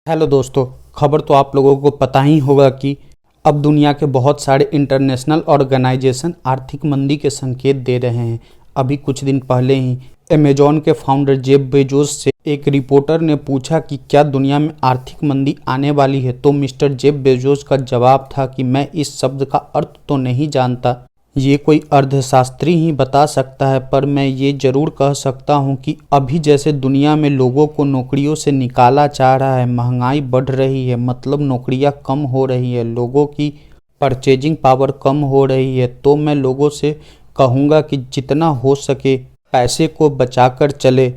Hello दोस्तों, खबर तो आप लोगों को पता ही होगा कि अब दुनिया के बहुत सारे इंटरनेशनल ऑर्गेनाइजेशन आर्थिक मंदी के संकेत दे रहे हैं। अभी कुछ दिन पहले ही अमेजॉन के फाउंडर जेफ बेजोस से एक रिपोर्टर ने पूछा कि क्या दुनिया में आर्थिक मंदी आने वाली है, तो मिस्टर जेफ बेजोस का जवाब था कि मैं इस शब्द का अर्थ तो नहीं जानता, ये कोई अर्थशास्त्री ही बता सकता है, पर मैं ये जरूर कह सकता हूँ कि अभी जैसे दुनिया में लोगों को नौकरियों से निकाला जा रहा है, महंगाई बढ़ रही है, मतलब नौकरियाँ कम हो रही है, लोगों की परचेजिंग पावर कम हो रही है, तो मैं लोगों से कहूँगा कि जितना हो सके पैसे को बचाकर चले,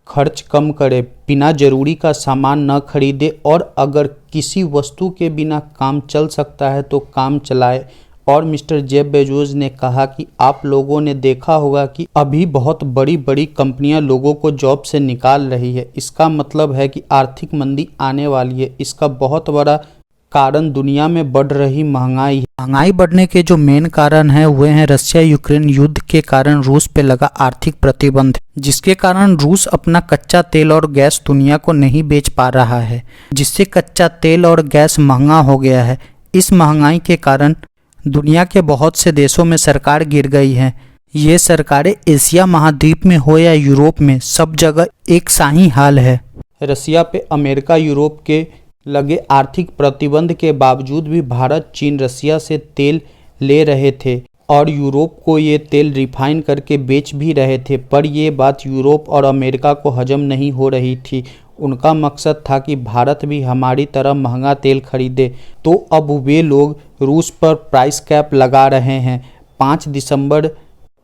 खर्च कम करे, बिना जरूरी का सामान न खरीदे और अगर किसी वस्तु के बिना काम चल सकता है तो काम चलाए। और मिस्टर जेफ बेजोस ने कहा कि आप लोगों ने देखा होगा कि अभी बहुत बड़ी बड़ी कंपनियां लोगों को जॉब से निकाल रही है। इसका मतलब है कि आर्थिक मंदी आने वाली है। इसका बहुत बड़ा कारण दुनिया में बढ़ रही महंगाई है। महंगाई बढ़ने के जो मेन कारण है वे हैं रशिया यूक्रेन युद्ध के कारण रूस पे लगा आर्थिक प्रतिबंध, जिसके कारण रूस अपना कच्चा तेल और गैस दुनिया को नहीं बेच पा रहा है, जिससे कच्चा तेल और गैस महंगा हो गया है। इस महंगाई के कारण दुनिया के बहुत से देशों में सरकार गिर गई है। ये सरकारें एशिया महाद्वीप में हो या यूरोप में, सब जगह एक सा ही हाल है। रशिया पे अमेरिका यूरोप के लगे आर्थिक प्रतिबंध के बावजूद भी भारत चीन रशिया से तेल ले रहे थे और यूरोप को ये तेल रिफाइन करके बेच भी रहे थे, पर ये बात यूरोप और अमेरिका को हजम नहीं हो रही थी। उनका मकसद था कि भारत भी हमारी तरह महंगा तेल खरीदे, तो अब वे लोग रूस पर प्राइस कैप लगा रहे हैं 5 दिसंबर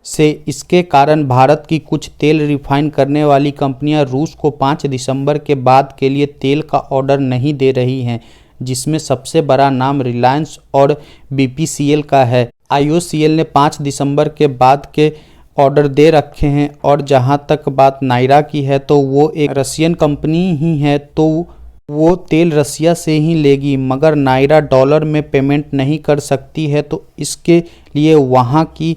से। इसके कारण भारत की कुछ तेल रिफाइन करने वाली कंपनियां रूस को 5 दिसंबर के बाद के लिए तेल का ऑर्डर नहीं दे रही हैं, जिसमें सबसे बड़ा नाम रिलायंस और बीपीसीएल का है। आईओसीएल ने 5 दिसंबर के बाद के ऑर्डर दे रखे हैं और जहां तक बात नायरा की है तो वो एक रशियन कंपनी ही है, तो वो तेल रशिया से ही लेगी, मगर नायरा डॉलर में पेमेंट नहीं कर सकती है, तो इसके लिए वहां की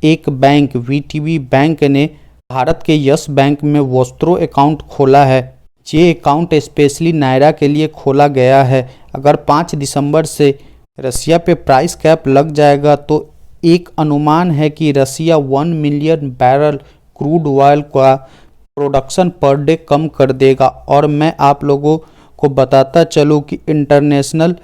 एक बैंक वीटीबी बैंक ने भारत के यस बैंक में वोस्त्रो अकाउंट खोला है। ये अकाउंट स्पेशली नायरा के लिए खोला गया है। अगर 5 दिसंबर से रशिया पे प्राइस कैप लग जाएगा तो एक अनुमान है कि Russia 1 million barrel crude oil का प्रोडक्शन पर डे कम कर देगा। और मैं आप लोगों को बताता चलूँ कि इंटरनेशनल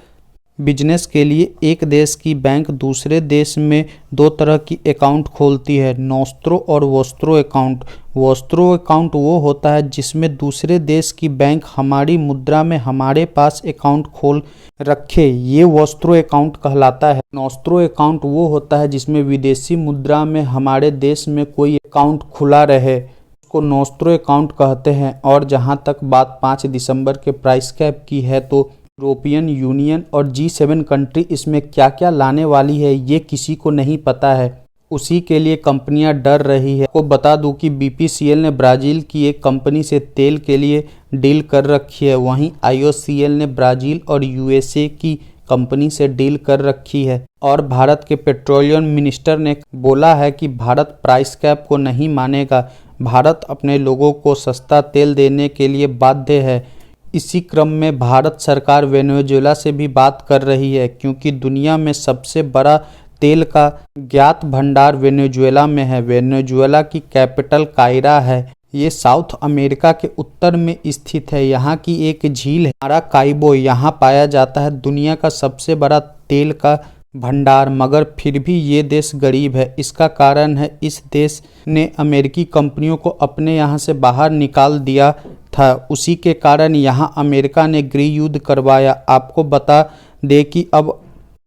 बिजनेस के लिए एक देश की बैंक दूसरे देश में 2 तरह की अकाउंट खोलती है, नोस्त्रो और वोस्त्रो अकाउंट। वोस्त्रो अकाउंट वो होता है जिसमें दूसरे देश की बैंक हमारी मुद्रा में हमारे पास अकाउंट खोल रखे, ये वोस्त्रो अकाउंट कहलाता है। नोस्त्रो अकाउंट वो होता है जिसमें विदेशी मुद्रा में हमारे देश में कोई अकाउंट खुला रहे, उसको नोस्त्रो अकाउंट कहते हैं। और जहां तक बात 5 दिसंबर के प्राइस कैप की है तो यूरोपियन यूनियन और G7 कंट्री इसमें क्या क्या लाने वाली है ये किसी को नहीं पता है, उसी के लिए कंपनियां डर रही है। को बता दूं कि बीपीसीएल ने ब्राज़ील की एक कंपनी से तेल के लिए डील कर रखी है, वहीं आईओसीएल ने ब्राज़ील और यूएसए की कंपनी से डील कर रखी है। और भारत के पेट्रोलियम मिनिस्टर ने बोला है कि भारत प्राइस कैप को नहीं मानेगा, भारत अपने लोगों को सस्ता तेल देने के लिए बाध्य है। इसी क्रम में भारत सरकार वेनेजुएला से भी बात कर रही है, क्योंकि दुनिया में सबसे बड़ा तेल का ज्ञात भंडार वेनेजुएला में है। वेनेजुएला की कैपिटल कायरा है। ये साउथ अमेरिका के उत्तर में स्थित है। यहाँ की एक झील है माराकाइबो, यहाँ पाया जाता है दुनिया का सबसे बड़ा तेल का भंडार, मगर फिर भी ये देश गरीब है। इसका कारण है इस देश ने अमेरिकी कंपनियों को अपने यहाँ से बाहर निकाल दिया था, उसी के कारण यहाँ अमेरिका ने गृह युद्ध करवाया। आपको बता दे कि अब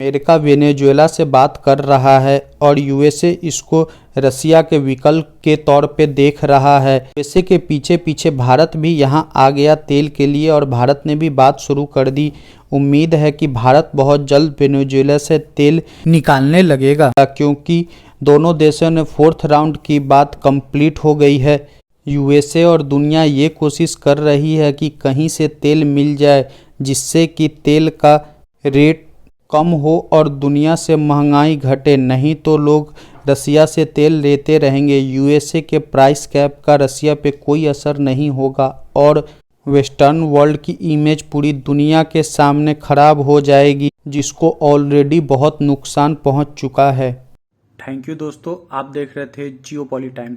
अमेरिका वेनेजुएला से बात कर रहा है और यूएसए इसको रशिया के विकल्प के तौर पे देख रहा है। यूएसए के पीछे पीछे भारत भी यहाँ आ गया तेल के लिए और भारत ने भी बात शुरू कर दी। उम्मीद है कि भारत बहुत जल्द वेनेजुएला से तेल निकालने लगेगा, क्योंकि दोनों देशों ने 4th राउंड की बात कंप्लीट हो गई है। यूएसए और दुनिया ये कोशिश कर रही है कि कहीं से तेल मिल जाए जिससे कि तेल का रेट कम हो और दुनिया से महंगाई घटे, नहीं तो लोग रसिया से तेल लेते रहेंगे। यूएसए के प्राइस कैप का रसिया पे कोई असर नहीं होगा और वेस्टर्न वर्ल्ड की इमेज पूरी दुनिया के सामने खराब हो जाएगी, जिसको ऑलरेडी बहुत नुकसान पहुंच चुका है। थैंक यू दोस्तों, आप देख रहे थे जियोपॉली टाइम्स।